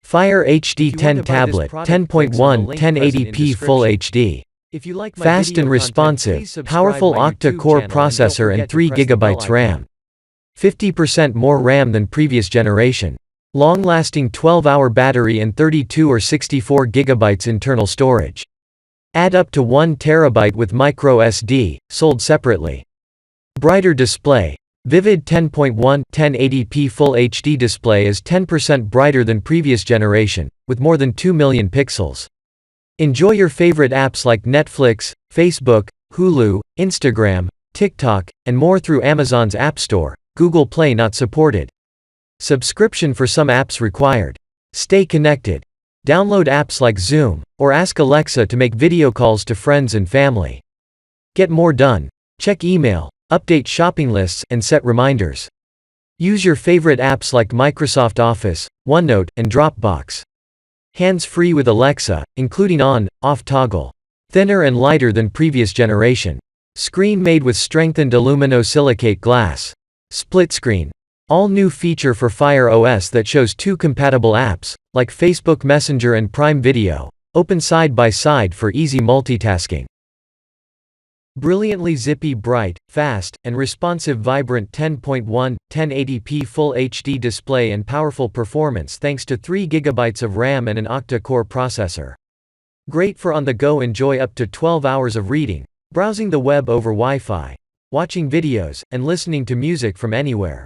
Fire HD 10 tablet, 10.1 1080p Full HD. Fast and responsive, powerful octa-core processor and 3 GB RAM. 50% more RAM than previous generation. Long-lasting 12-hour battery and 32 or 64 GB internal storage. Add up to 1 TB with microSD, sold separately. Brighter display. Vivid 10.1 1080p Full HD display is 10% brighter than previous generation, with more than 2 million pixels. Enjoy your favorite apps like Netflix, Facebook, Hulu, Instagram, TikTok, and more through Amazon's App Store. Google Play not supported. Subscription for some apps required. Stay connected. Download apps like Zoom, or ask Alexa to make video calls to friends and family. Get more done. Check email, update shopping lists, and set reminders. Use your favorite apps like Microsoft Office, OneNote, and Dropbox. Hands-free with Alexa, including on, off toggle. Thinner and lighter than previous generation. Screen made with strengthened aluminosilicate glass. Split screen. All new feature for Fire OS that shows 2 compatible apps, like Facebook Messenger and Prime Video, open side by side for easy multitasking. Brilliantly zippy, bright, fast, and responsive vibrant 10.1, 1080p Full HD display and powerful performance thanks to 3 GB of RAM and an octa-core processor. Great for on-the-go. Enjoy up to 12 hours of reading, browsing the web over Wi-Fi, watching videos, and listening to music from anywhere.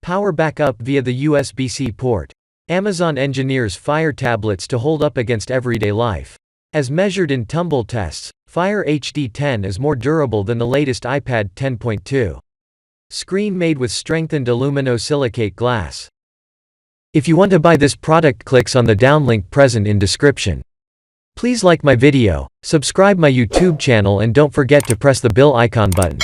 Power backup via the USB-C port. Amazon engineers Fire tablets to hold up against everyday life. As measured in tumble tests, Fire HD 10 is more durable than the latest iPad 10.2. Screen made with strengthened aluminosilicate glass. If you want to buy this product, clicks on the downlink present in description. Please like my video, subscribe my YouTube channel, and don't forget to press the bell icon button.